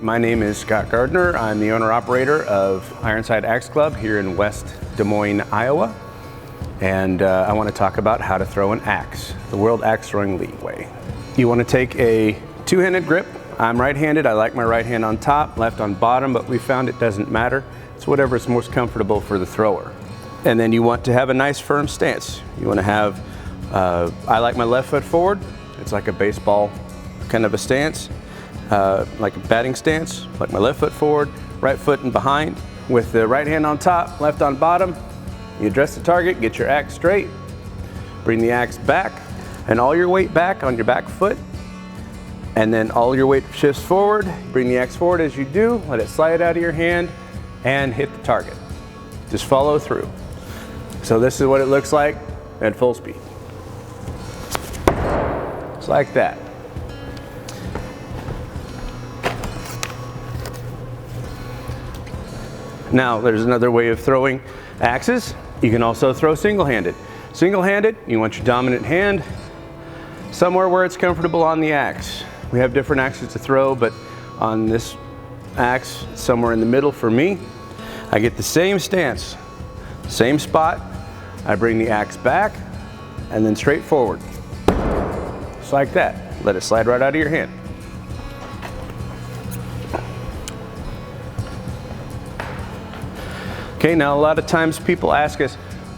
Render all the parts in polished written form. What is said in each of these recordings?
My name is Scott Gardner. I'm the owner-operator of Ironside Axe Club here in West Des Moines, Iowa. And I want to talk about how to throw an axe, the World Axe Throwing League way. You want to take a two-handed grip. I'm right-handed. I like my right hand on top, left on bottom, but we found it doesn't matter. It's whatever's most comfortable for the thrower. And then you want to have a nice firm stance. You want to have, I like my left foot forward. It's like a baseball kind of a stance, like a batting stance, like my left foot forward, right foot in behind, with the right hand on top, left on bottom. You address the target, get your axe straight, bring the axe back, and all your weight back on your back foot, and then all your weight shifts forward. Bring the axe forward as you do, let it slide out of your hand, and hit the target. Just follow through. So this is what it looks like at full speed. It's like that. Now, there's another way of throwing axes. You can also throw single-handed. Single-handed, you want your dominant hand somewhere where it's comfortable on the axe. We have different axes to throw, but on this axe, somewhere in the middle for me, I get the same stance, same spot. I bring the axe back and then straight forward. Just like that. Let it slide right out of your hand. Okay, now a lot of times people ask us,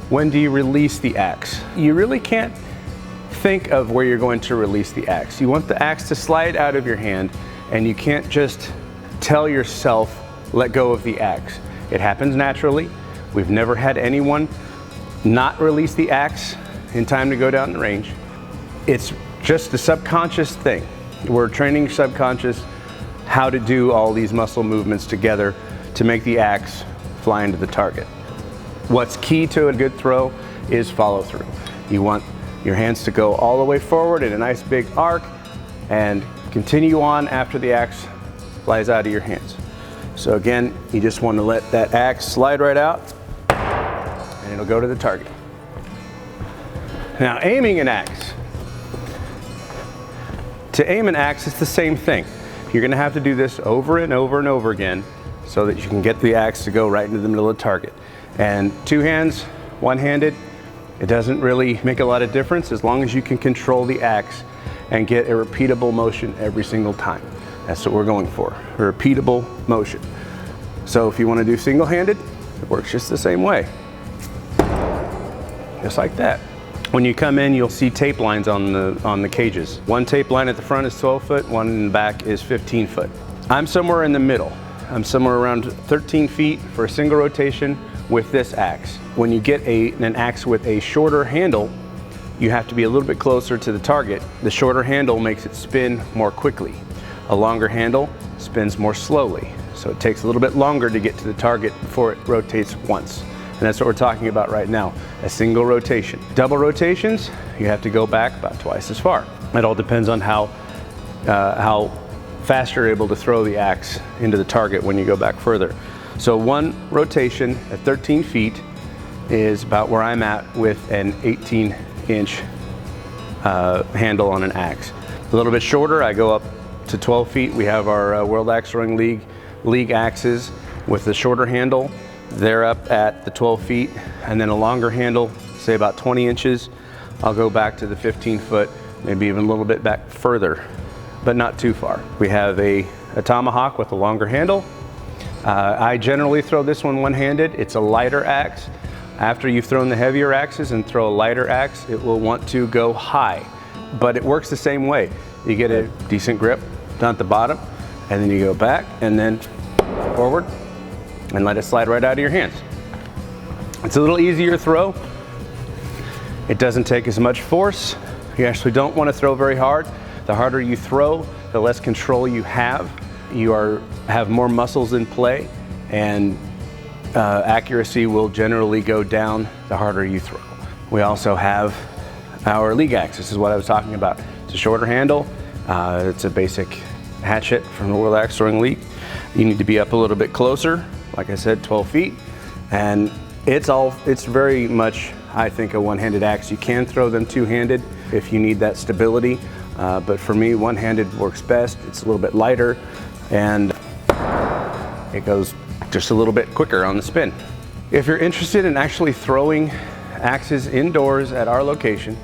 when do you release the axe? You really can't think of where you're going to release the axe. You want the axe to slide out of your hand, and you can't just tell yourself, let go of the axe. It happens naturally. We've never had anyone not release the axe in time to go down the range. It's just a subconscious thing. We're training subconscious how to do all these muscle movements together to make the axe fly into the target. What's key to a good throw is follow through. You want your hands to go all the way forward in a nice big arc and continue on after the axe flies out of your hands. So again, you just want to let that axe slide right out and it'll go to the target. Now, aiming an axe. To aim an axe, it's the same thing. You're going to have to do this over and over and over again so that you can get the axe to go right into the middle of the target. And two hands, one-handed, it doesn't really make a lot of difference as long as you can control the axe and get a repeatable motion every single time. That's what we're going for, a repeatable motion. So if you want to do single-handed, it works just the same way. Just like that. When you come in, you'll see tape lines on the cages. One tape line at the front is 12 foot, one in the back is 15 foot. I'm somewhere in the middle. I'm somewhere around 13 feet for a single rotation with this axe. When you get an axe with a shorter handle, you have to be a little bit closer to the target. The shorter handle makes it spin more quickly. A longer handle spins more slowly. So it takes a little bit longer to get to the target before it rotates once. And that's what we're talking about right now, a single rotation. Double rotations, you have to go back about twice as far. It all depends on how fast you're able to throw the axe into the target when you go back further. So one rotation at 13 feet is about where I'm at with an 18-inch handle on an axe. A little bit shorter, I go up to 12 feet. We have our World Axe Throwing League axes with the shorter handle. They're up at the 12 feet, and then a longer handle, say about 20 inches. I'll go back to the 15 foot, maybe even a little bit back further, but not too far. We have a tomahawk with a longer handle. I generally throw this one one-handed. It's a lighter axe. After you've thrown the heavier axes and throw a lighter axe, it will want to go high, but it works the same way. You get a decent grip down at the bottom, and then you go back and then forward and let it slide right out of your hands. It's a little easier throw. It doesn't take as much force. You actually don't want to throw very hard. The harder you throw, the less control you have. You have more muscles in play, and accuracy will generally go down the harder you throw. We also have our league axe. This is what I was talking about. It's a shorter handle. It's a basic hatchet from the World Axe Throwing League. You need to be up a little bit closer, like I said, 12 feet. And it's very much, I think, a one-handed axe. You can throw them two-handed if you need that stability. But for me, one-handed works best. It's a little bit lighter, and it goes just a little bit quicker on the spin. If you're interested in actually throwing axes indoors at our location,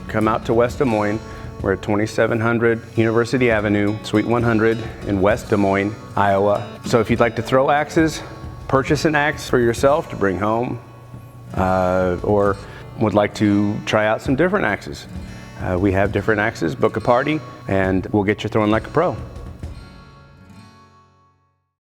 come out to West Des Moines. We're at 2700 University Avenue, Suite 100 in West Des Moines, Iowa. So if you'd like to throw axes, purchase an axe for yourself to bring home, or would like to try out some different axes, we have different axes, book a party, and we'll get you throwing like a pro.